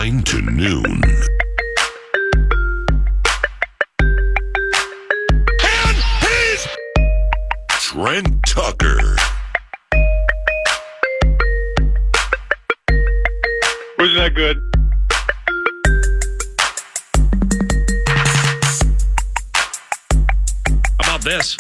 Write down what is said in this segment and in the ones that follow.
9 to noon. And he's Trent Tucker. Wasn't that good? How about this?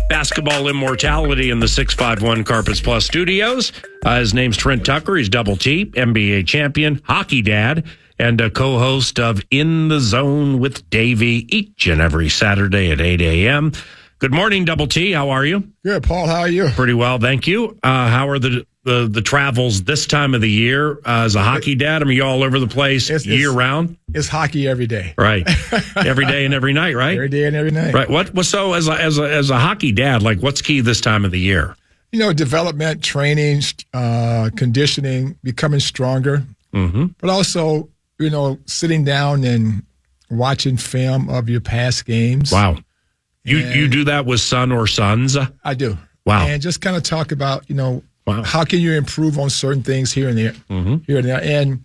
Basketball immortality in the 651 Carpets Plus studios. His name's Trent Tucker. He's double T, NBA champion, hockey dad, and a co-host of In the Zone with Davey each and every Saturday at 8 a.m. Good morning, Double T. How are you? Good, Paul. How are you? Pretty well, thank you. How are the travels this time of the year as a hockey dad? I mean, you all over the place year round? It's hockey every day. Right. Every day and every night, right? Every day and every night. Right. What? So as a hockey dad, like what's key this time of the year? You know, development, training, conditioning, becoming stronger. Mm-hmm. But also, you know, sitting down and watching film of your past games. Wow. You do that with son or sons? I do. Wow. And just kind of talk about, you know, how can you improve on certain things here and there, here and there. And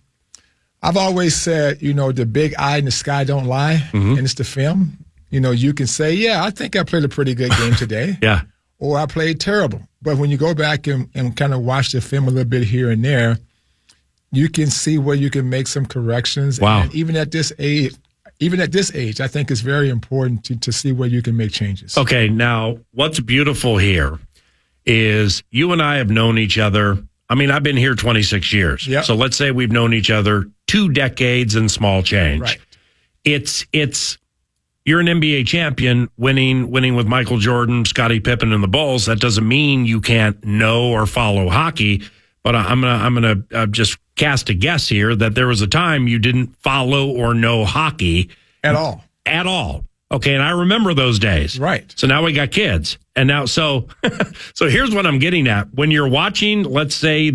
I've always said, you know, the big eye in the sky don't lie, and it's the film. You know, you can say, yeah, I think I played a pretty good game today. Yeah. Or I played terrible. But when you go back and kind of watch the film a little bit here and there, you can see where you can make some corrections. Wow. And even at this age, I think it's very important to see where you can make changes. Okay, now what's beautiful here is you and I have known each other. I mean, I've been here 26 years. Yep. So let's say we've known each other 2 decades and small change. Right. It's you're an NBA champion winning with Michael Jordan, Scottie Pippen, and the Bulls. That doesn't mean you can't know or follow hockey. But I'm gonna just cast a guess here that there was a time you didn't follow or know hockey At all. At all. Okay, and I remember those days. Right. So now we got kids. And now so here's what I'm getting at. When you're watching, let's say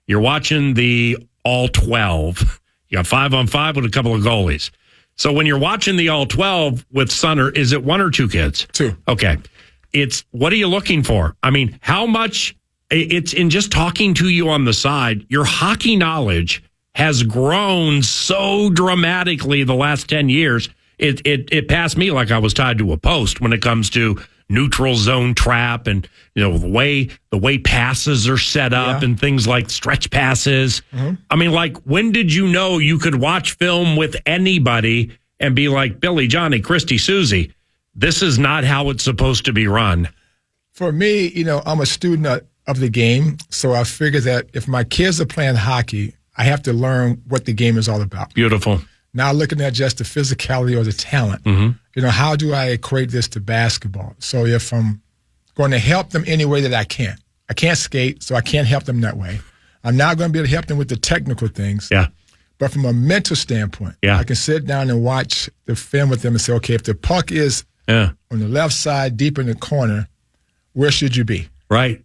you're watching the all 12. You got 5-on-5 with a couple of goalies. So when you're watching the all 12 with Sunner, is it 1 or 2 kids? 2. Okay. What are you looking for? I mean, how much it's in just talking to you on the side, your hockey knowledge has grown so dramatically the last 10 years. It passed me like I was tied to a post when it comes to neutral zone trap and, you know, the way passes are set up and things like stretch passes. Mm-hmm. I mean, like, when did you know you could watch film with anybody and be like, Billy, Johnny, Christy, Susie, this is not how it's supposed to be run? For me, you know, I'm a student of the game, so I figure that if my kids are playing hockey, I have to learn what the game is all about. Beautiful. Not looking at just the physicality or the talent. Mm-hmm. You know, how do I equate this to basketball? So if I'm going to help them any way that I can't skate, so I can't help them that way. I'm not going to be able to help them with the technical things. Yeah. But from a mental standpoint, I can sit down and watch the film with them and say, okay, if the puck is on the left side, deep in the corner, where should you be? Right.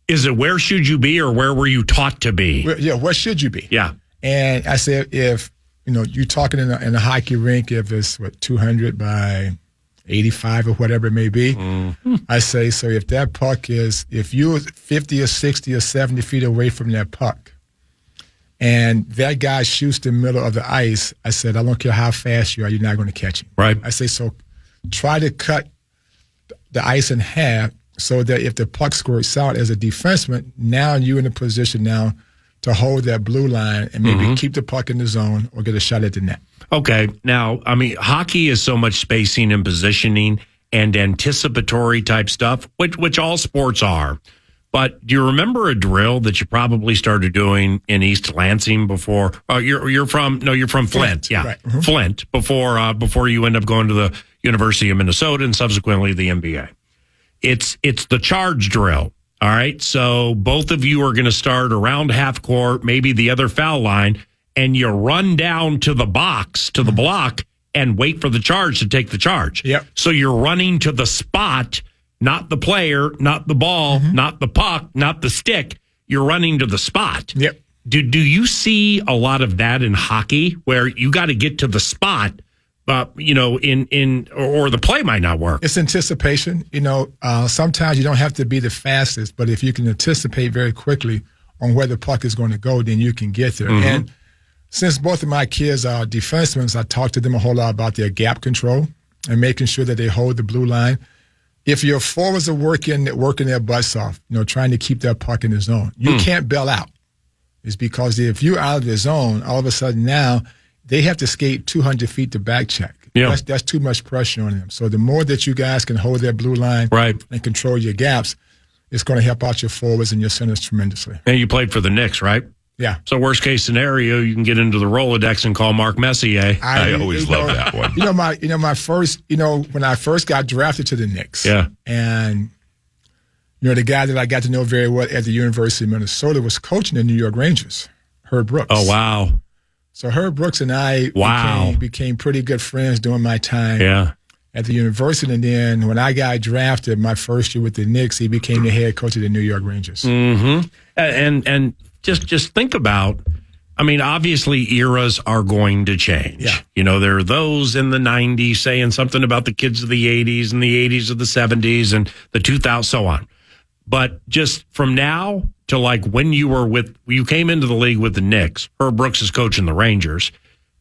Is it where should you be or where were you taught to be? Where should you be? Yeah. And I said, if, you know, you're talking in a hockey rink, if it's 200 by 85 or whatever it may be, I say, so if that puck if you're 50 or 60 or 70 feet away from that puck and that guy shoots the middle of the ice, I said, I don't care how fast you are, you're not going to catch him. Right. I say, so try to cut the ice in half so that if the puck squirts out as a defenseman, now you're in a position now to hold that blue line and maybe keep the puck in the zone or get a shot at the net. Okay. Now, I mean, hockey is so much spacing and positioning and anticipatory type stuff, which all sports are. But do you remember a drill that you probably started doing in East Lansing before? You're from Flint. Yeah. Right. Mm-hmm. Flint before you end up going to the University of Minnesota and subsequently the NBA. It's the charge drill. All right, so both of you are going to start around half court, maybe the other foul line, and you run down to the box, to the block, and wait for the charge to take the charge. Yep. So you're running to the spot, not the player, not the ball, not the puck, not the stick. You're running to the spot. Yep. Do you see a lot of that in hockey where you got to get to the spot? You know, or the play might not work. It's anticipation. You know, sometimes you don't have to be the fastest, but if you can anticipate very quickly on where the puck is going to go, then you can get there. And since both of my kids are defensemen, I talk to them a whole lot about their gap control and making sure that they hold the blue line. If your forwards are working their butts off, trying to keep that puck in the zone, you can't bail out. It's because if you're out of the zone, all of a sudden now they have to skate 200 feet to back check. Yeah. That's too much pressure on them. So the more that you guys can hold that blue line and control your gaps, it's going to help out your forwards and your centers tremendously. And you played for the Knicks, right? Yeah. So worst case scenario, you can get into the Rolodex and call Mark Messier. I always love that one. My first, when I first got drafted to the Knicks. Yeah. And the guy that I got to know very well at the University of Minnesota was coaching the New York Rangers, Herb Brooks. Oh, wow. So Herb Brooks and I became pretty good friends during my time at the university. And then when I got drafted my first year with the Knicks, he became the head coach of the New York Rangers. Mm-hmm. And just think about, obviously eras are going to change. Yeah. There are those in the 90s saying something about the kids of the 80s and the 80s of the 70s and the 2000s, so on. But just from now to like when you came into the league with the Knicks, Herb Brooks is coaching the Rangers.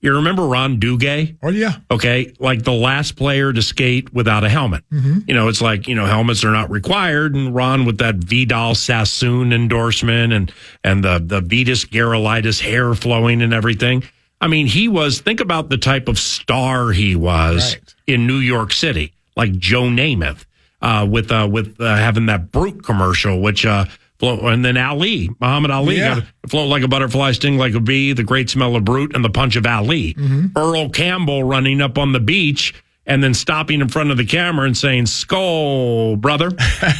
You remember Ron Duguay? Oh, yeah. Okay, like the last player to skate without a helmet. Mm-hmm. It's like, helmets are not required. And Ron with that Vidal Sassoon endorsement and the Vitas Gerulaitis hair flowing and everything. Think about the type of star he was in New York City, like Joe Namath, with having that Brute commercial, which and then Muhammad Ali, float like a butterfly, sting like a bee, the great smell of Brute, and the punch of Ali. Mm-hmm. Earl Campbell running up on the beach and then stopping in front of the camera and saying, "Skull, brother,"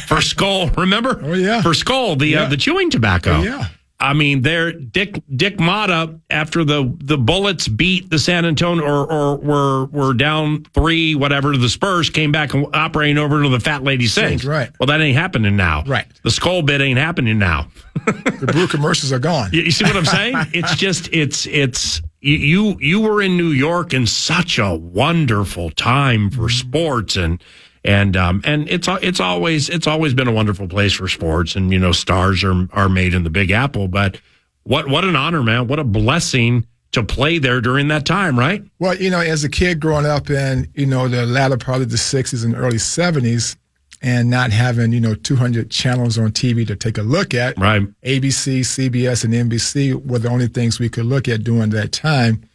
for Skull. Remember? Oh yeah, for Skull, the chewing tobacco. Oh, yeah. Dick Motta, after the Bullets beat the San Antonio or were down 3, whatever, the Spurs came back and operating over to the Fat Lady Sings. Right. Well, that ain't happening now. Right. The Skull bit ain't happening now. The Brew commercials are gone. You see what I'm saying? It's just you were in New York in such a wonderful time for sports and it's always been a wonderful place for sports, and stars are made in the Big Apple. But what an honor, man! What a blessing to play there during that time, right? Well, as a kid growing up in the latter part of the '60s and early '70s, and not having 200 channels on TV to take a look at, right? ABC, CBS, and NBC were the only things we could look at during that time.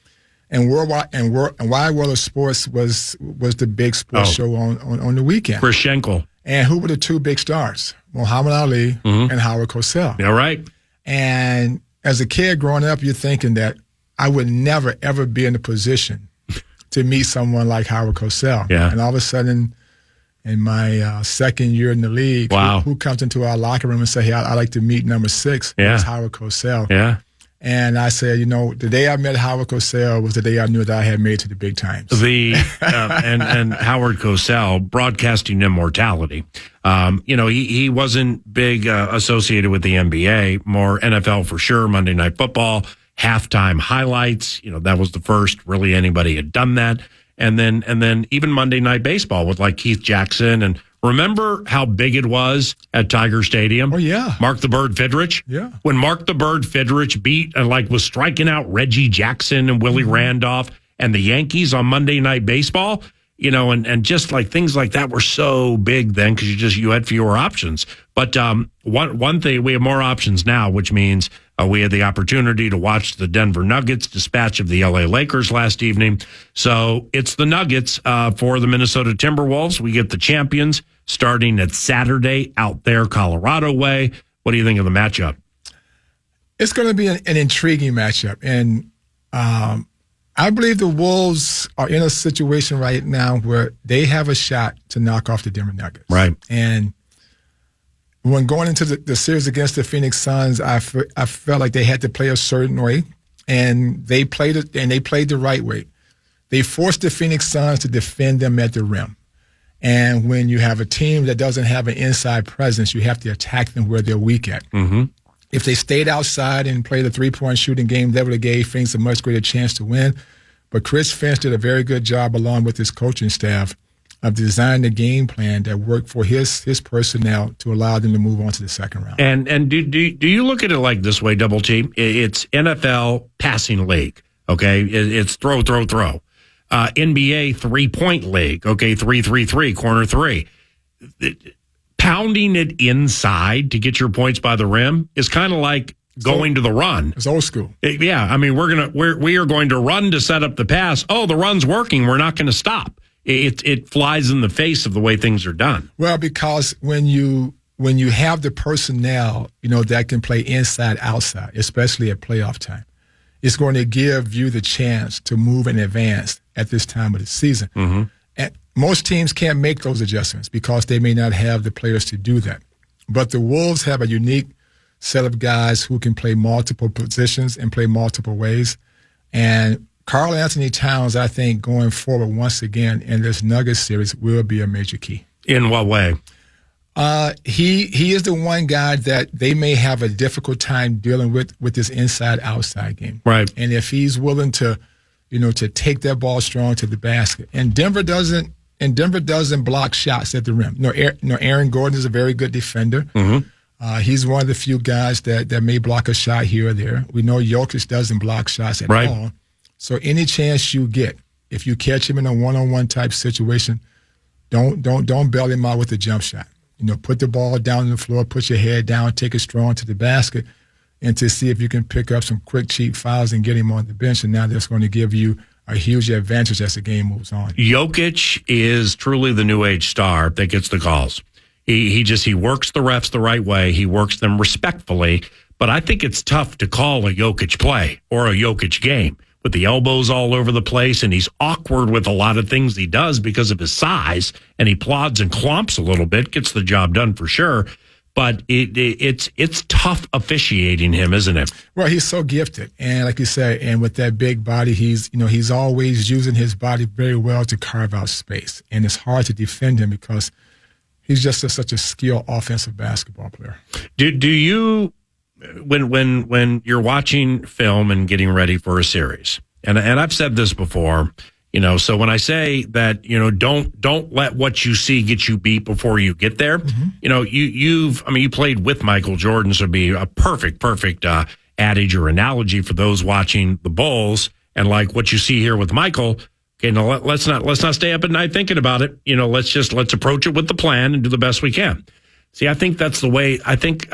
And Wide World of Sports was the big sports show on the weekend. Chris Schenkel. And who were the two big stars? Muhammad Ali and Howard Cosell. Yeah, right. And as a kid growing up, you're thinking that I would never, ever be in a position to meet someone like Howard Cosell. Yeah. And all of a sudden, in my second year in the league, who comes into our locker room and say, "Hey, I'd like to meet number 6." Yeah. It's Howard Cosell. Yeah. And I said, the day I met Howard Cosell was the day I knew that I had made it to the big times. And Howard Cosell, broadcasting immortality. He wasn't big associated with the NBA, more NFL for sure, Monday Night Football, halftime highlights. That was the first really anybody had done that. And then even Monday Night Baseball with like Keith Jackson. And remember how big it was at Tiger Stadium? Oh, yeah. Mark the Bird Fidrich? Yeah. When Mark the Bird Fidrich beat and was striking out Reggie Jackson and Willie Randolph and the Yankees on Monday Night Baseball, and just like things like that were so big then because you had fewer options. But one thing, we have more options now, which means we had the opportunity to watch the Denver Nuggets dispatch of the LA Lakers last evening. So it's the Nuggets for the Minnesota Timberwolves. We get the champions starting at Saturday out there, Colorado way. What do you think of the matchup? It's going to be an intriguing matchup. And I believe the Wolves are in a situation right now where they have a shot to knock off the Denver Nuggets. Right. And when going into the series against the Phoenix Suns, I felt like they had to play a certain way, and they played it, and they played the right way. They forced the Phoenix Suns to defend them at the rim. And when you have a team that doesn't have an inside presence, you have to attack them where they're weak at. Mm-hmm. If they stayed outside and played a three-point shooting game, that would have gave Phoenix a much greater chance to win. But Chris Finch did a very good job, along with his coaching staff, of designing a game plan that worked for his personnel to allow them to move on to the second round. And do you look at it like this way, Double T? It's NFL passing league. Okay, it's throw. NBA 3-point league. Okay, 3-3-3, corner three. Pounding it inside to get your points by the rim is kind of like going to the run. It's old school. Yeah, I mean, we are going to run to set up the pass. Oh, the run's working. We're not going to stop. It flies in the face of the way things are done. Well, because when you have the personnel, that can play inside, outside, especially at playoff time, it's going to give you the chance to move and advance at this time of the season. Mm-hmm. And most teams can't make those adjustments because they may not have the players to do that. But the Wolves have a unique set of guys who can play multiple positions and play multiple ways. And Karl Anthony Towns, I think, going forward once again in this Nuggets series will be a major key. In what way? He is the one guy that they may have a difficult time dealing with this inside-outside game. Right. And if he's willing to, to take that ball strong to the basket. And Denver doesn't block shots at the rim. Aaron Gordon is a very good defender. Mm-hmm. He's one of the few guys that may block a shot here or there. We know Jokic doesn't block shots at all. So any chance you get, if you catch him in a one-on-one type situation, don't bail him out with a jump shot. Put the ball down on the floor, put your head down, take it strong to the basket, and to see if you can pick up some quick, cheap fouls and get him on the bench. And now that's going to give you a huge advantage as the game moves on. Jokic is truly the new age star that gets the calls. He works the refs the right way. He works them respectfully. But I think it's tough to call a Jokic play or a Jokic game with the elbows all over the place, and he's awkward with a lot of things he does because of his size, and he plods and clomps a little bit, gets the job done for sure. But it's tough officiating him, isn't it? Well, he's so gifted, and like you said, and with that big body, he's always using his body very well to carve out space, and it's hard to defend him because he's just such a skilled offensive basketball player. Do you, when you're watching film and getting ready for a series, and I've said this before, so when I say that, don't let what you see get you beat before you get there. Mm-hmm. You played with Michael Jordan, so it'd be a perfect adage or analogy for those watching the Bulls, and like what you see here with Michael. Okay, now let's not stay up at night thinking about it. Let's approach it with the plan and do the best we can. See, I think that's the way. I think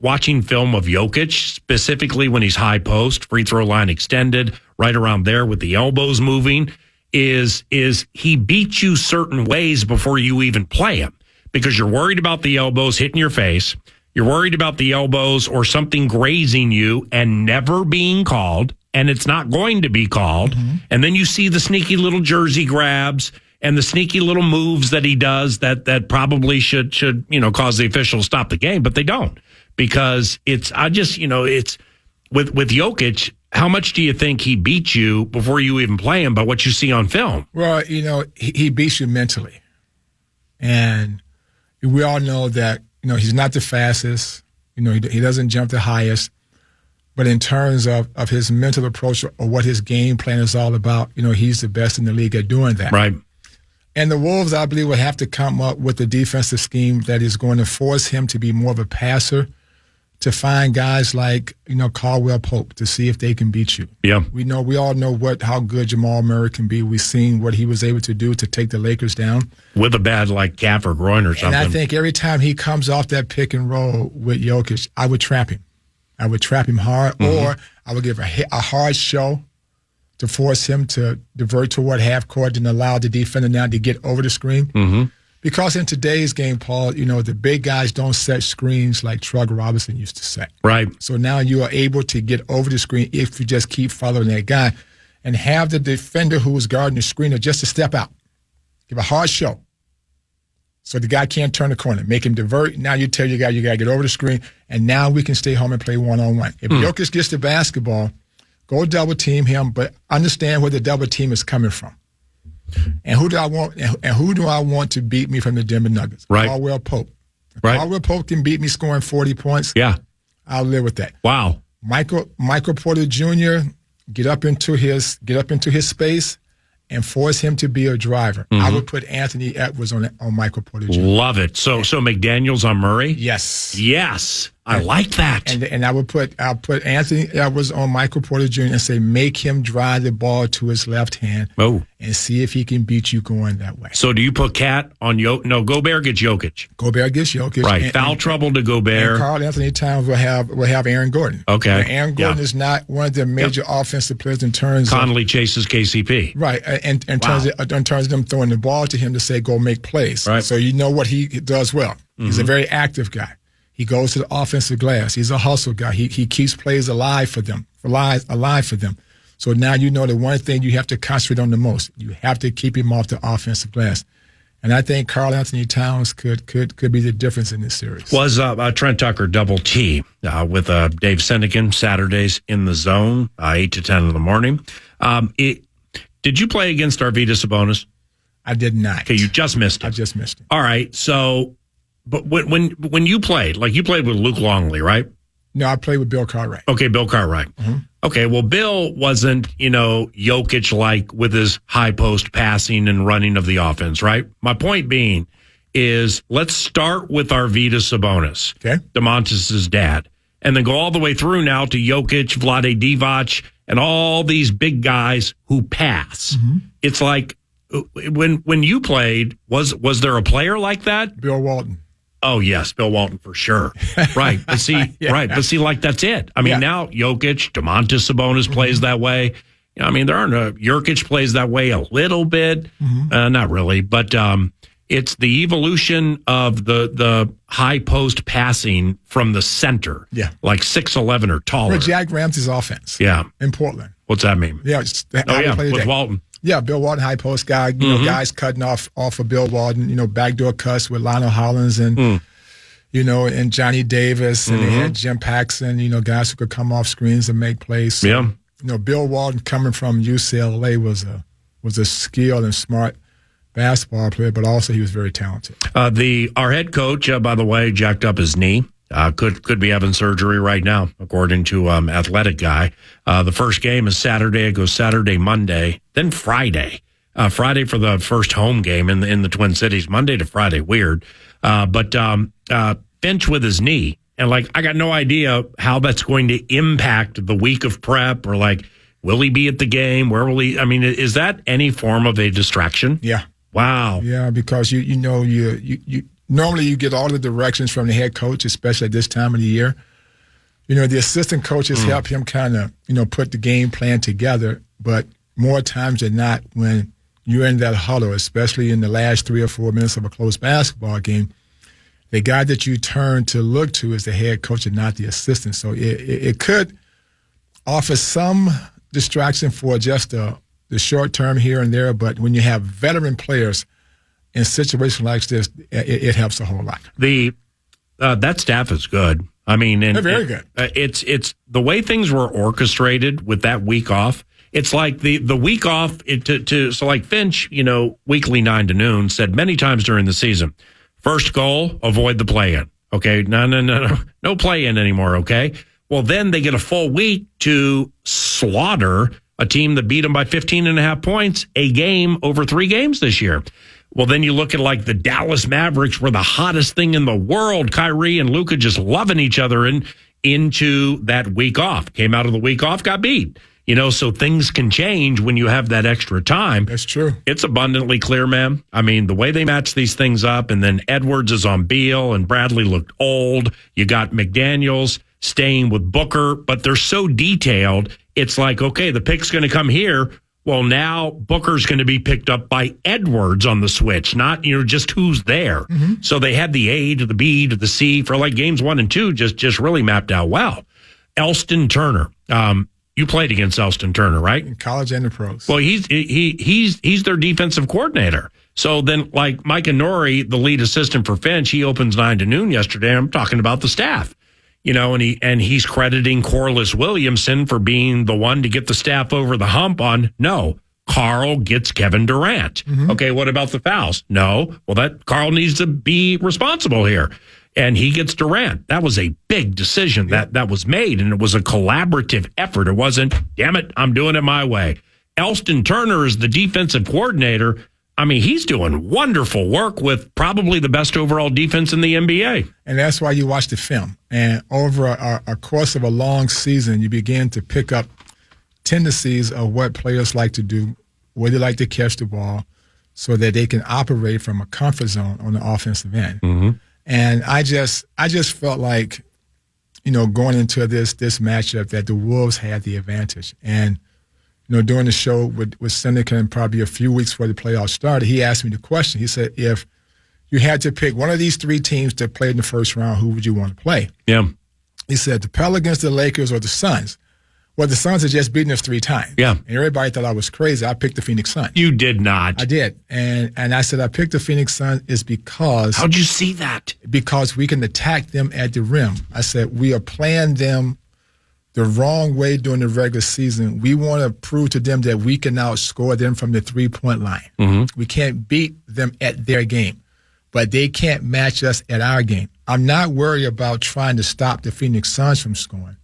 watching film of Jokic, specifically when he's high post, free throw line extended, right around there with the elbows moving, is he beats you certain ways before you even play him because you're worried about the elbows hitting your face. You're worried about the elbows or something grazing you and never being called, and it's not going to be called. Mm-hmm. And then you see the sneaky little jersey grabs and the sneaky little moves that he does that probably should cause the officials to stop the game, but they don't because it's with Jokic. How much do you think he beats you before you even play him by what you see on film? Well, he beats you mentally, and we all know that he's not the fastest. He doesn't jump the highest, but in terms of his mental approach or what his game plan is all about, he's the best in the league at doing that. Right. And the Wolves, I believe, will have to come up with a defensive scheme that is going to force him to be more of a passer, to find guys like, Caldwell Pope to see if they can beat you. Yeah. We all know how good Jamal Murray can be. We've seen what he was able to do to take the Lakers down. With a bad calf or groin or something. And I think every time he comes off that pick and roll with Jokic, I would trap him. I would trap him hard, mm-hmm. or I would give a hard show to force him to divert toward half court and allow the defender now to get over the screen. Mm-hmm. Because in today's game, Paul, the big guys don't set screens like Trug Robinson used to set. Right. So now you are able to get over the screen if you just keep following that guy and have the defender who is guarding the screener just to step out. Give a hard show. So the guy can't turn the corner. Make him divert. Now you tell your guy you got to get over the screen, and now we can stay home and play one-on-one. If Jokic gets the basketball, go double team him, but understand where the double team is coming from. And who do I want to beat me from the Denver Nuggets? Right. Caldwell Pope. If right. Caldwell Pope can beat me scoring 40 points. Yeah. I'll live with that. Wow. Michael Porter Jr. get up into his space and force him to be a driver. Mm-hmm. I would put Anthony Edwards on Michael Porter Jr. Love it. So McDaniels on Murray? Yes. Yes. I like that. And I'll put Anthony Edwards on Michael Porter Jr. and say, make him drive the ball to his left hand and see if he can beat you going that way. So do you put Cat on Jokic? No, Gobert gets Jokic. Gobert gets Jokic. Right. Foul trouble to Gobert. And Karl Anthony Towns will have Aaron Gordon. Okay. Now, Aaron Gordon is not one of the major offensive players in terms Conley chases KCP. Right. And in terms of them throwing the ball to him to say, go make plays. Right. So you know what he does well. He's a very active guy. He goes to the offensive glass. He's a hustle guy. He keeps plays alive for them. So now you know the one thing you have to concentrate on the most. You have to keep him off the offensive glass. And I think Karl Anthony Towns could be the difference in this series. Was Trent Tucker double T with Dave Sennigan Saturdays in the zone, 8 to 10 in the morning. Did you play against Arvydas Sabonis? I did not. Okay, you just missed it. I just missed it. All right, so, but when you played, like you played with Luke Longley, right? No, I played with Bill Cartwright. Okay, Bill Cartwright. Mm-hmm. Okay, well, Bill wasn't, Jokic-like with his high post passing and running of the offense, right? My point being is let's start with Arvydas Sabonis, okay, DeMontis' dad, and then go all the way through now to Jokic, Vlade Divac, and all these big guys who pass. Mm-hmm. It's like when you played, was there a player like that? Bill Walton. Oh, yes, Bill Walton for sure. Right. But see, But see, like, that's it. I mean, now Jokic, DeMontis Sabonis plays that way. I mean, there aren't Jokic plays that way a little bit. Not really. But it's the evolution of the high post passing from the center. Yeah. Like 6'11" or taller. Or Jack Ramsey's offense. Yeah. In Portland. What's that mean? Yeah. With Walton. Yeah, Bill Walton, high post guy. Guys cutting off of Bill Walton. Backdoor cuts with Lionel Hollins and and Johnny Davis, and they had Jim Paxson. Guys who could come off screens and make plays. So, yeah. Bill Walton coming from UCLA was a skilled and smart basketball player, but also he was very talented. Our head coach, by the way, jacked up his knee. Could be having surgery right now, according to Athletic Guy. The first game is Saturday. It goes Saturday, Monday, then Friday. Friday for the first home game in the Twin Cities. Monday to Friday, weird. But Finch with his knee, and I got no idea how that's going to impact the week of prep, or will he be at the game? Where will he? I mean, is that any form of a distraction? Yeah. Wow. Yeah, because you normally you get all the directions from the head coach, especially at this time of the year. The assistant coaches help him kind of, put the game plan together. But more times than not, when you're in that huddle, especially in the last 3 or 4 minutes of a close basketball game, the guy that you turn to look to is the head coach and not the assistant. So it could offer some distraction for just the short term here and there. But when you have veteran players in situations like this, it helps a whole lot. That staff is good. I mean, they're very good. It's the way things were orchestrated with that week off. It's like the week off so like Finch, weekly 9 to noon said many times during the season, first goal, avoid the play-in. Okay, no play-in anymore. Okay, well then they get a full week to slaughter a team that beat them by 15.5 points a game over 3 games this year. Well, then you look at the Dallas Mavericks were the hottest thing in the world. Kyrie and Luka just loving each other into that week off. Came out of the week off, got beat. So things can change when you have that extra time. That's true. It's abundantly clear, man. I mean, the way they match these things up, and then Edwards is on Beal, and Bradley looked old. You got McDaniels staying with Booker, but they're so detailed. It's like, okay, the pick's going to come here. Well, now Booker's going to be picked up by Edwards on the switch, not just who's there. Mm-hmm. So they had the A to the B to the C for games 1 and 2, just really mapped out well. Elston Turner, you played against Elston Turner, right? In college and the pros. Well, he's their defensive coordinator. So then, Micah Nori, the lead assistant for Finch, he opens 9 to noon yesterday. I'm talking about the staff. And he's crediting Corliss Williamson for being the one to get the staff over the hump on, no, Karl gets Kevin Durant. Mm-hmm. Okay, what about the fouls? No, well, that Karl needs to be responsible here. And he gets Durant. That was a big decision that was made, and it was a collaborative effort. It wasn't, damn it, I'm doing it my way. Elston Turner is the defensive coordinator. I mean, he's doing wonderful work with probably the best overall defense in the NBA. And that's why you watch the film. And over a course of a long season, you begin to pick up tendencies of what players like to do, where they like to catch the ball, so that they can operate from a comfort zone on the offensive end. Mm-hmm. And I just felt like, going into this matchup, that the Wolves had the advantage. And during the show with Seneca, and probably a few weeks before the playoffs started, he asked me the question. He said, if you had to pick one of these three teams to play in the first round, who would you want to play? Yeah. He said, the Pelicans, the Lakers, or the Suns. Well, the Suns had just beaten us 3 times. Yeah. And everybody thought I was crazy. I picked the Phoenix Suns. You did not. I did. And I said I picked the Phoenix Suns is because... How'd you see that? Because we can attack them at the rim. I said we are playing them the wrong way during the regular season. We want to prove to them that we can outscore them from the 3-point line. Mm-hmm. We can't beat them at their game, but they can't match us at our game. I'm not worried about trying to stop the Phoenix Suns from scoring.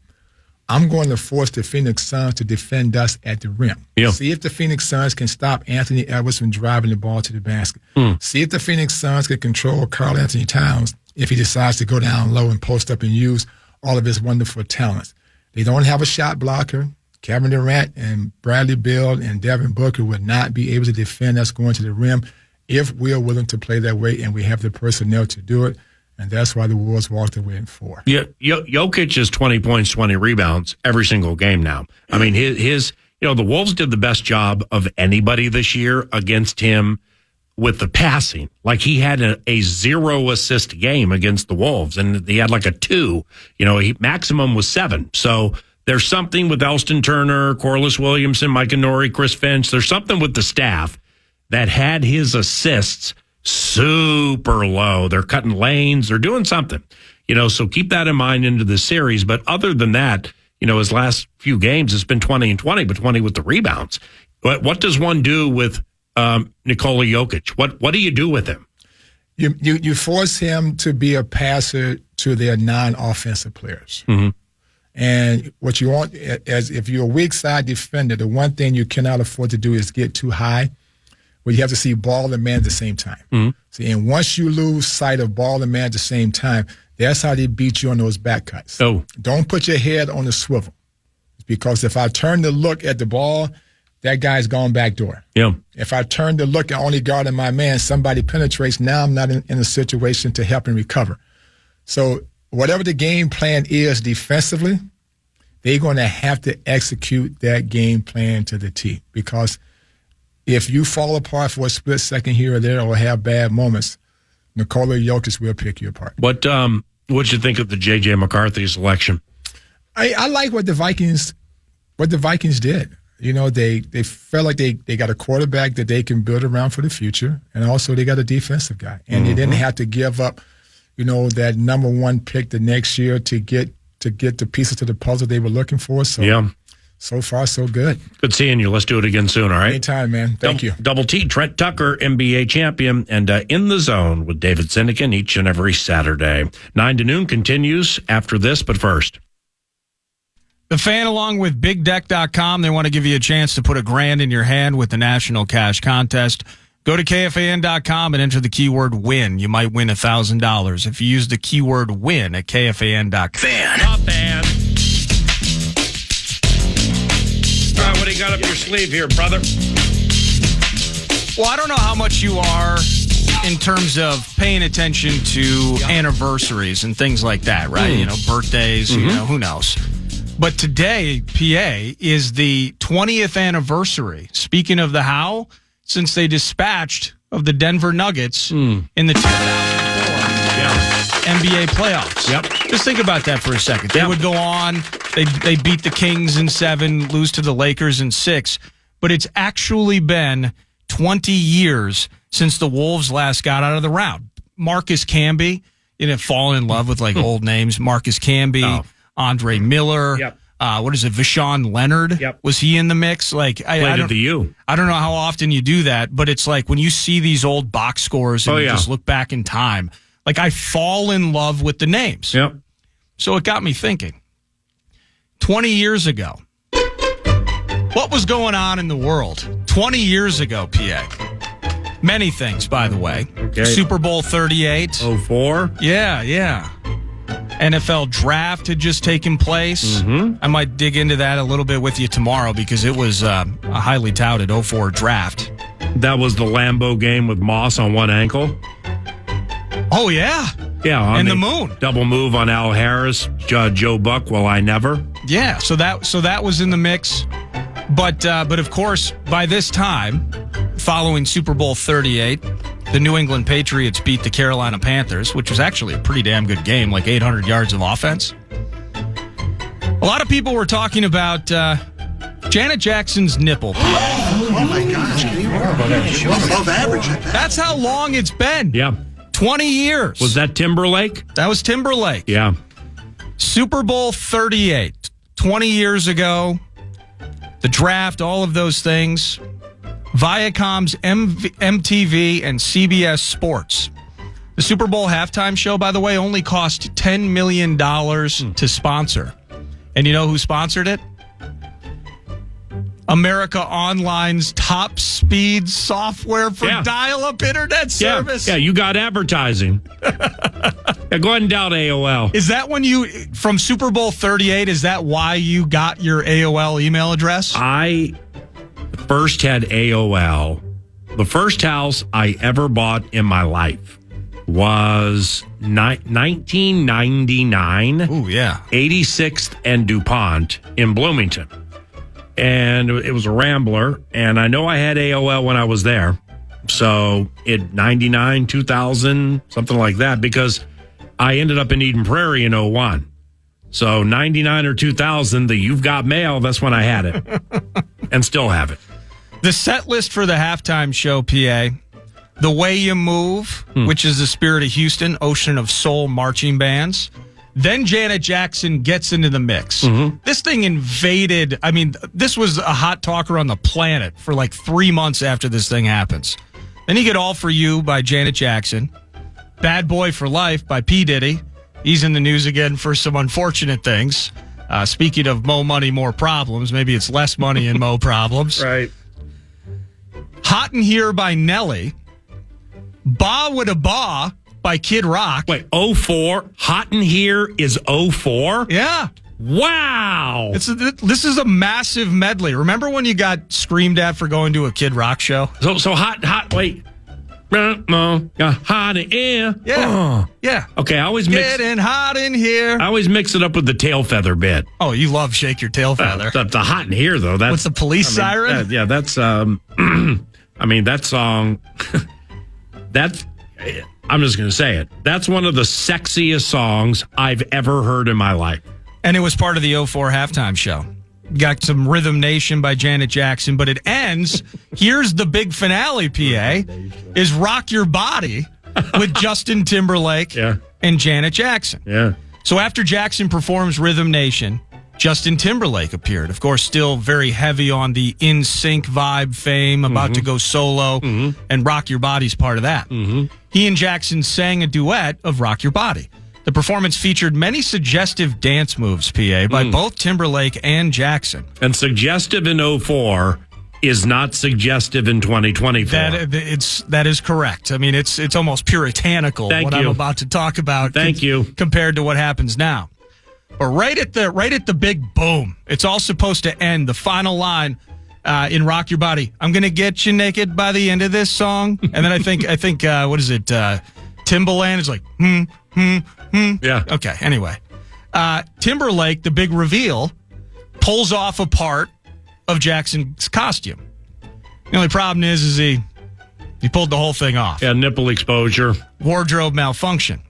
I'm going to force the Phoenix Suns to defend us at the rim. Yeah. See if the Phoenix Suns can stop Anthony Edwards from driving the ball to the basket. See if the Phoenix Suns can control Karl Anthony Towns if he decides to go down low and post up and use all of his wonderful talents. They don't have a shot blocker. Kevin Durant and Bradley Beal and Devin Booker would not be able to defend us going to the rim if we are willing to play that way and we have the personnel to do it. And that's why the Wolves walked away in 4. Yeah, Jokic is 20 points, 20 rebounds every single game now. I mean, his the Wolves did the best job of anybody this year against him with the passing. Like, he had a 0 assist game against the Wolves, and he had like a 2. Maximum was 7. So there's something with Elston Turner, Corliss Williamson, Micah Norrie, Chris Finch. There's something with the staff that had his assists super low. They're cutting lanes. They're doing something, so keep that in mind into the series. But other than that, his last few games, it's been 20 and 20, but 20 with the rebounds. What does one do with Nikola Jokic? What do you do with him? You force him to be a passer to their non-offensive players. Mm-hmm. And what you want, as if you're a weak side defender, the one thing you cannot afford to do is get too high, where you have to see ball and man at the same time. Mm-hmm. See, and once you lose sight of ball and man at the same time, that's how they beat you on those back cuts. Oh. Don't put your head on the swivel, because if I turn to look at the ball, that guy's gone back door. Yeah. If I turn to look at only guarding my man, somebody penetrates. Now I'm not in a situation to help and recover. So whatever the game plan is defensively, they're going to have to execute that game plan to the T, because if you fall apart for a split second here or there or have bad moments, Nikola Jokic will pick you apart. What'd you think of the J.J. McCarthy selection? I like what the Vikings did. They felt like they got a quarterback that they can build around for the future, and also they got a defensive guy. And they didn't have to give up, that number 1 pick the next year to get the pieces to the puzzle they were looking for. So yeah. So far, so good. Good seeing you. Let's do it again soon, all right? Anytime, man. Thank you. Double T, Trent Tucker, NBA champion, and In the Zone with David Sinekin each and every Saturday. 9 to noon continues after this, but first. The Fan, along with BigDeck.com, they want to give you a chance to put $1,000 in your hand with the National Cash Contest. Go to KFAN.com and enter the keyword WIN. You might win $1,000 if you use the keyword WIN at KFAN.com. Fan. All right, what do you got up your sleeve here, brother? Well, I don't know how much you are in terms of paying attention to anniversaries and things like that, right? Birthdays, who knows? But today, PA, is the 20th anniversary, speaking of the how, since they dispatched of the Denver Nuggets in the 2004 NBA playoffs. Yep. Just think about that for a second. They would go on. They beat the Kings in 7, lose to the Lakers in 6. But it's actually been 20 years since the Wolves last got out of the round. Marcus Camby, fallen in love with old names. Marcus Camby, Andre Miller. Yep. What is it? Vashawn Leonard. Yep. Was he in the mix? I Played at the U. I don't know how often you do that, but it's like when you see these old box scores and you just look back in time, I fall in love with the names. Yep. So it got me thinking. 20 years ago, what was going on in the world? 20 years ago, PA. Many things, by the way. Okay. Super Bowl 38. 04. Yeah. NFL draft had just taken place. I might dig into that a little bit with you tomorrow because it was a highly touted 04 draft. That was the Lambeau game with Moss on one ankle. Oh, yeah. Yeah. On And the moon. Double move on Al Harris, Joe Buck, Will I Never. Yeah, so that was in the mix. But of course, by this time, following Super Bowl 38, the New England Patriots beat the Carolina Panthers, which was actually a pretty damn good game, like 800 yards of offense. A lot of people were talking about Janet Jackson's nipple. Oh my gosh, can you above average at that? That's how long it's been. Yeah. 20 years. Was that Timberlake? That was Timberlake. Yeah. Super Bowl 38, 20 years ago. The draft, all of those things. Viacom's MTV and CBS Sports. The Super Bowl halftime show, by the way, only cost $10 million to sponsor. And you know who sponsored it? America Online's top speed software for dial-up internet service. Yeah, you got advertising. Yeah, go ahead and doubt AOL. Is that when you, from Super Bowl 38, is that why you got your AOL email address? I first had AOL. The first house I ever bought in my life was 1999. Oh, yeah. 86th and DuPont in Bloomington. And it was a Rambler. And I know I had AOL when I was there. So it 99, 2000, something like that, because I ended up in Eden Prairie in 01. So 99 or 2000, the You've Got Mail, that's when I had it. And still have it. The set list for the halftime show, PA, The Way You Move, which is the Spirit of Houston, Ocean of Soul marching bands. Then Janet Jackson gets into the mix. This thing invaded. I mean, this was a hot talker on the planet for like 3 months after this thing happens. Then you get All For You by Janet Jackson. Bad Boy for Life by P. Diddy. He's in the news again for some unfortunate things. Speaking of Mo Money, More Problems, maybe it's less money and Mo Problems. Right. Hot in Here by Nelly. Ba Wada Ba by Kid Rock. Wait, 04? Hot in Here is 04? Yeah. Wow. This is a massive medley. Remember when you got screamed at for going to a Kid Rock show? So hot, wait. Hot in here. Yeah. Yeah. Okay, I always mix Getting hot in here. it up with the tail feather bit. Oh, you love Shake Your Tail Feather. The hot in here, though. That's With the police siren? Yeah, that's, I mean, that song, that's, I'm just going to say it. That's one of the sexiest songs I've ever heard in my life. And it was part of the 04 halftime show. Got some Rhythm Nation by Janet Jackson, but it ends. Here's the big finale, PA, is Rock Your Body with Justin Timberlake and Janet Jackson. Yeah. So after Jackson performs Rhythm Nation, Justin Timberlake appeared. Of course, still very heavy on the In Sync vibe fame, about to go solo, and Rock Your Body's part of that. He and Jackson sang a duet of Rock Your Body. The performance featured many suggestive dance moves, PA, by both Timberlake and Jackson. And suggestive in 04 is not suggestive in 2024. That is correct. I mean, it's almost puritanical I'm about to talk about. Thank you. Compared to what happens now. But right at the big boom, it's all supposed to end. The final line in Rock Your Body, I'm gonna get you naked by the end of this song. And then I think what is it? Timbaland is like Yeah. Okay. Anyway, Timberlake, the big reveal, pulls off a part of Jackson's costume. The only problem is he pulled the whole thing off. Yeah, nipple exposure. Wardrobe malfunction.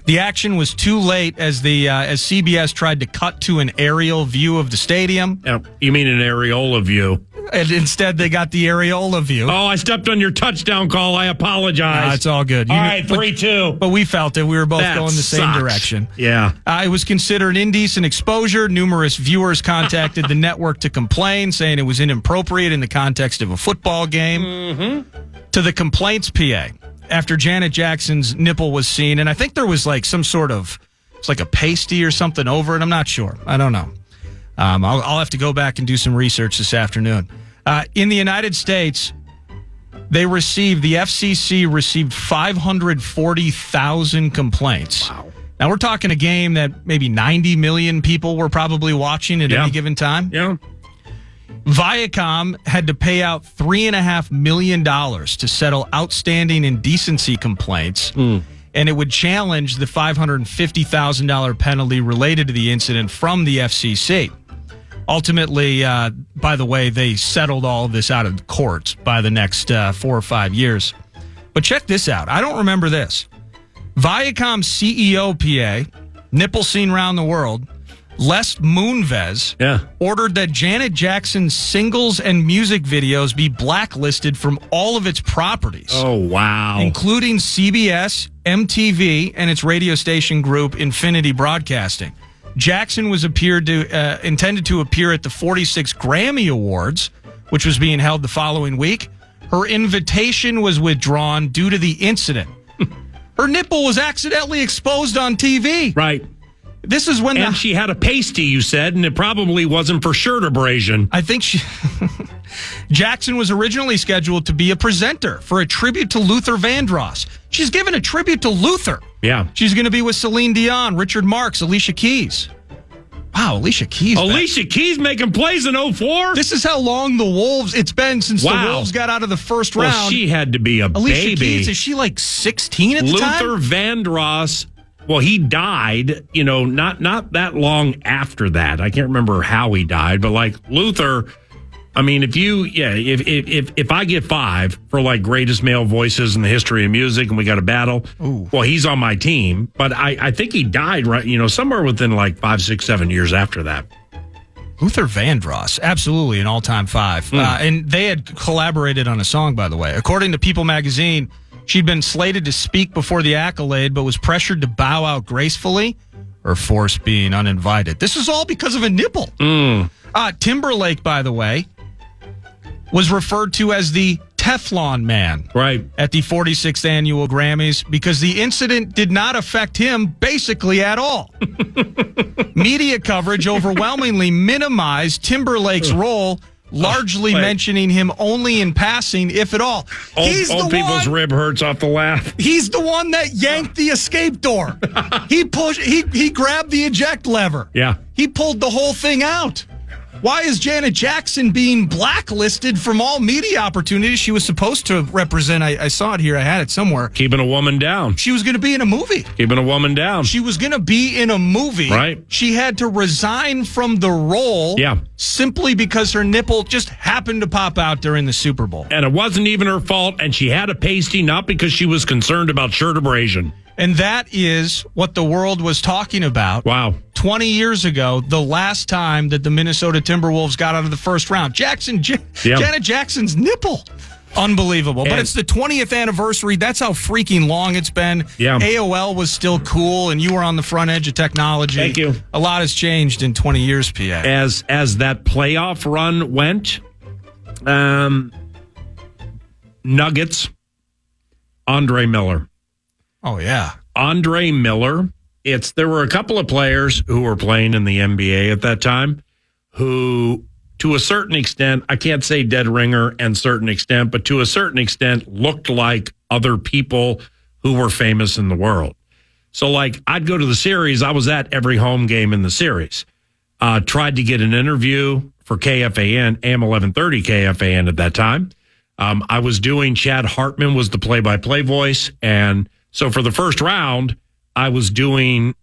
The action was too late as CBS tried to cut to an aerial view of the stadium. You mean an areola view? And instead, they got the areola view. Oh, I stepped on your touchdown call. I apologize. Nah, it's all good. All right, 3-2. But we felt it. We were both That going the same sucks. direction. Yeah. It was considered indecent exposure. Numerous viewers contacted the network to complain, saying it was inappropriate in the context of a football game. To the complaints, PA, after Janet Jackson's nipple was seen, and I think there was like some sort of, it's like a pasty or something over it. I'm not sure. I don't know. I'll have to go back and do some research this afternoon. In the United States, the FCC received 540,000 complaints. Wow. Now, we're talking a game that maybe 90 million people were probably watching at any given time. Yeah. Viacom had to pay out $3.5 million to settle outstanding indecency complaints, and it would challenge the $550,000 penalty related to the incident from the FCC. Ultimately, by the way, they settled all of this out of the courts by the next 4 or 5 years. But check this out. I don't remember this. Viacom CEO, PA, nipple seen around the world, Les Moonves, ordered that Janet Jackson's singles and music videos be blacklisted from all of its properties. Oh, wow. Including CBS, MTV, and its radio station group, Infinity Broadcasting. Jackson was intended to appear at the 46 Grammy Awards, which was being held the following week. Her invitation was withdrawn due to the incident. Her nipple was accidentally exposed on TV. Right. This is when she had a pasty, you said, and it probably wasn't for shirt abrasion. I think Jackson was originally scheduled to be a presenter for a tribute to Luther Vandross. She's given a tribute to Luther. Yeah. She's going to be with Celine Dion, Richard Marx, Alicia Keys. Wow, Alicia Keys. Alicia Keys making plays in 2004? This is how long it's been since the Wolves got out of the first round. Well, she had to be Alicia baby. Keys, is she like 16 at the time? Luther Vandross, well, he died, not that long after that. I can't remember how he died, but like Luther, I mean, if I get 5 for like greatest male voices in the history of music and we got a battle, well, he's on my team. But I think he died, right, somewhere within like 5, 6, 7 years after that. Luther Vandross, absolutely an all-time 5. And they had collaborated on a song, by the way. According to People magazine, she'd been slated to speak before the accolade, but was pressured to bow out gracefully, or force being uninvited. This is all because of a nipple. Timberlake, by the way, was referred to as the Teflon Man at the 46th annual Grammys because the incident did not affect him basically at all. Media coverage overwhelmingly minimized Timberlake's role, largely mentioning him only in passing, if at all. Old people's rib hurts off the laugh. He's the one that yanked the escape door. He grabbed the eject lever. Yeah. He pulled the whole thing out. Why is Janet Jackson being blacklisted from all media opportunities she was supposed to represent? I saw it here. I had it somewhere. Keeping a woman down. She was going to be in a movie. Keeping a woman down. She was going to be in a movie. Right. She had to resign from the role simply because her nipple just happened to pop out during the Super Bowl. And it wasn't even her fault, and she had a pasty not because she was concerned about shirt abrasion. And that is what the world was talking about. Wow. 20 years ago, the last time that the Minnesota Timberwolves got out of the first round. Janet Jackson's nipple. Unbelievable. But it's the 20th anniversary. That's how freaking long it's been. Yeah. AOL was still cool, and you were on the front edge of technology. Thank you. A lot has changed in 20 years, PA. As that playoff run went, Nuggets, Andre Miller. Oh, yeah. Andre Miller. There were a couple of players who were playing in the NBA at that time who, to a certain extent, I can't say dead ringer and certain extent, but to a certain extent looked like other people who were famous in the world. So, like, I'd go to the series. I was at every home game in the series. Tried to get an interview for KFAN, AM 1130 KFAN at that time. I was doing, Chad Hartman was the play-by-play voice, and so for the first round, I was doing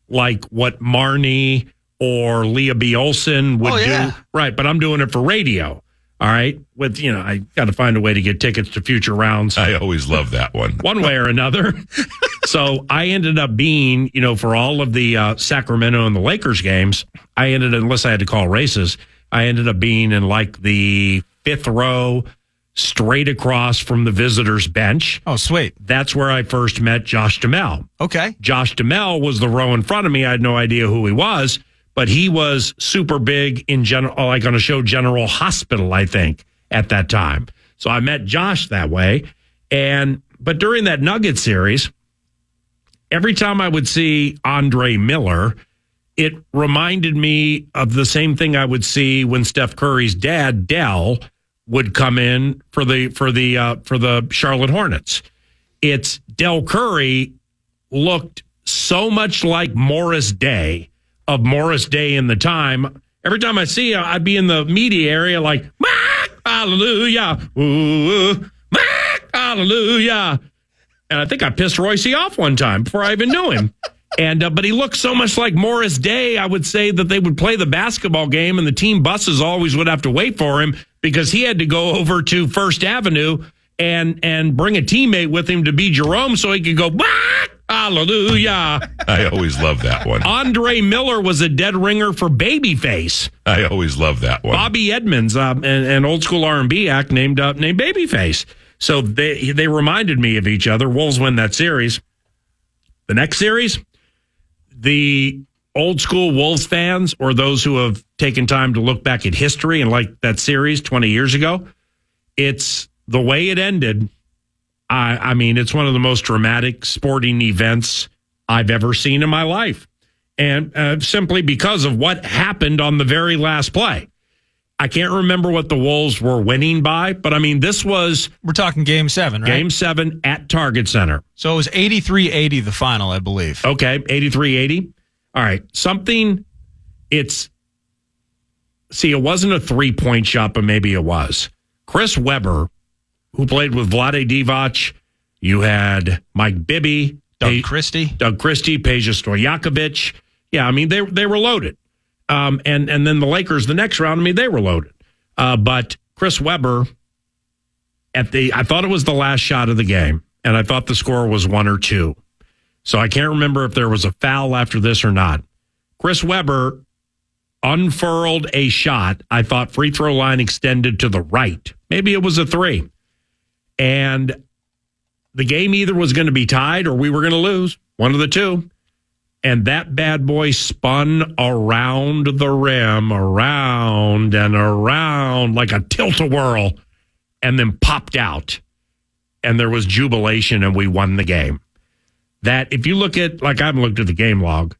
like what Marnie or Leah B. Olson would do. Right, but I'm doing it for radio. All right. With, I got to find a way to get tickets to future rounds. I always love that one. One way or another. So I ended up being, for all of the Sacramento and the Lakers games, unless I had to call races, I ended up being in like the 5th row, straight across from the visitors' bench. Oh, sweet. That's where I first met Josh Duhamel. Okay. Josh Duhamel was the row in front of me. I had no idea who he was, but he was super big in like on a show General Hospital, I think, at that time. So I met Josh that way. But during that Nugget series, every time I would see Andre Miller, it reminded me of the same thing I would see when Steph Curry's dad, Dell, would come in for the Charlotte Hornets. It's Del Curry looked so much like Morris Day of Morris Day in the Time. Every time I see him, I'd be in the media area like, hallelujah, ooh, hallelujah. And I think I pissed Royce off one time before I even knew him. But he looked so much like Morris Day, I would say that they would play the basketball game and the team buses always would have to wait for him because he had to go over to First Avenue and bring a teammate with him to be Jerome so he could go, hallelujah. I always love that one. Andre Miller was a dead ringer for Babyface. I always love that one. Bobby Edmonds, an old school R&B act named Babyface. So they reminded me of each other. Wolves win that series. The next series, the old school Wolves fans or those who have taken time to look back at history and like that series 20 years ago, it's the way it ended. I mean, it's one of the most dramatic sporting events I've ever seen in my life. And simply because of what happened on the very last play. I can't remember what the Wolves were winning by, but I mean, we're talking Game 7, right? Game 7 at Target Center. So it was 83-80 the final, I believe. Okay, 83-80. All right, it wasn't a 3-point shot, but maybe it was. Chris Webber, who played with Vlade Divac, you had Mike Bibby, Doug Christie, Peja Stojakovic. Yeah, I mean, they were loaded. And then the Lakers, the next round, I mean, they were loaded. But Chris Webber, I thought it was the last shot of the game, and I thought the score was 1 or 2. So I can't remember if there was a foul after this or not. Chris Webber unfurled a shot. I thought free throw line extended to the right. Maybe it was a 3. And the game either was going to be tied or we were going to lose. One of the two. And that bad boy spun around the rim, around and around like a tilt-a-whirl, and then popped out. And there was jubilation, and we won the game. That, if you look at, like I haven't looked at the game log,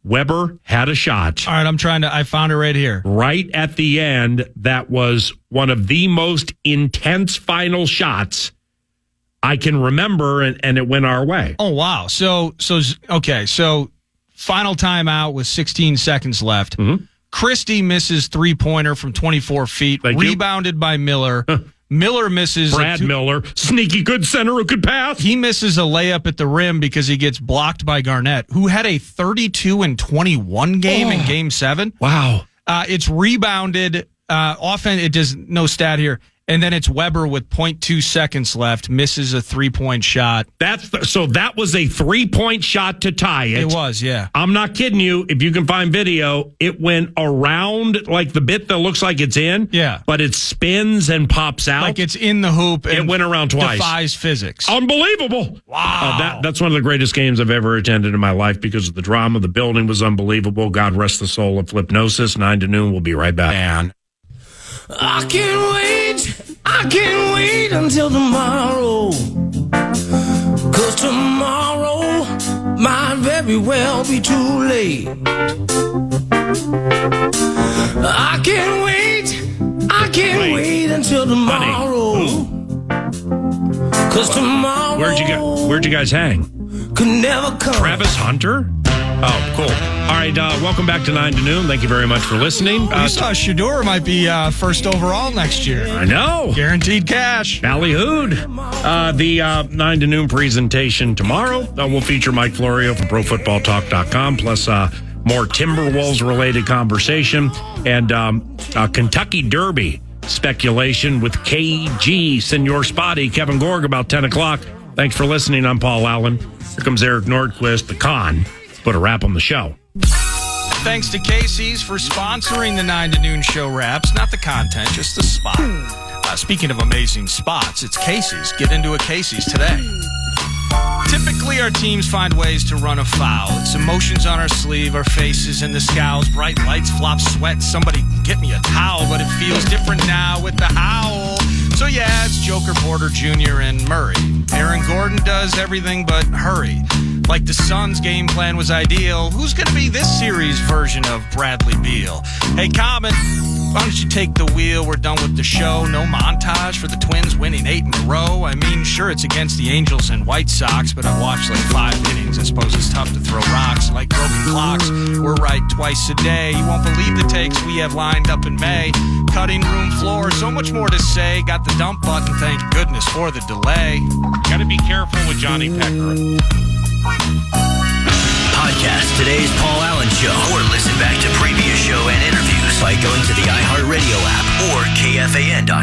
Weber had a shot. All right, I found it right here. Right at the end, that was one of the most intense final shots I can remember, and it went our way. Oh, wow. So final timeout with 16 seconds left. Mm-hmm. Christie misses three-pointer from 24 feet, rebounded by Miller. Miller misses. Miller, sneaky good center who could pass. He misses a layup at the rim because he gets blocked by Garnett, who had a 32-21 game in Game 7. Wow. It's rebounded. Often it does no stat here. And then it's Weber with 0.2 seconds left, misses a 3-point shot. So that was a 3-point shot to tie it. It was, yeah. I'm not kidding you. If you can find video, it went around like the bit that looks like it's in. Yeah. But it spins and pops out. Like it's in the hoop. And it went around twice. Defies physics. Unbelievable. Wow. That's one of the greatest games I've ever attended in my life because of the drama. The building was unbelievable. God rest the soul of Flipnosis. 9 to noon. We'll be right back. Man. I can't wait until tomorrow. 'Cause tomorrow might very well be too late. I can't wait until tomorrow. 'Cause tomorrow. Where'd you guys hang? Could never come. Travis Hunter? Oh, cool. All right, welcome back to 9 to noon. Thank you very much for listening. You saw Shedeur might be first overall next year. I know. Guaranteed cash. Ballyhooed. The 9 to noon presentation tomorrow will feature Mike Florio from ProFootballTalk.com, plus more Timberwolves-related conversation and Kentucky Derby speculation with KG, Senor Spotty, Kevin Gorg, about 10 o'clock. Thanks for listening. I'm Paul Allen. Here comes Eric Nordquist, the con. Put a wrap on the show. Thanks to Casey's for sponsoring the 9 to noon show wraps. Not the content, just the spot. Speaking of amazing spots, it's Casey's. Get into a Casey's today. Typically, our teams find ways to run afoul. It's emotions on our sleeve, our faces in the scowls, bright lights, flop sweat. Somebody get me a towel, but it feels different now with the howl. So yeah, it's Joker, Porter Jr., and Murray. Aaron Gordon does everything but hurry. Like the Suns' game plan was ideal. Who's going to be this series' version of Bradley Beal? Hey, Common, why don't you take the wheel? We're done with the show. No montage for the Twins winning 8 in a row. I mean, sure, it's against the Angels and White Sox, but I've watched like 5 innings. I suppose it's tough to throw rocks like broken clocks. We're right twice a day. You won't believe the takes we have lined up in May. Cutting room floor, so much more to say. Got the dump button, thank goodness for the delay. Got to be careful with Johnny Pecker. Podcast today's Paul Allen Show, or listen back to previous show and interviews by going to the iHeartRadio app or KFAN.com.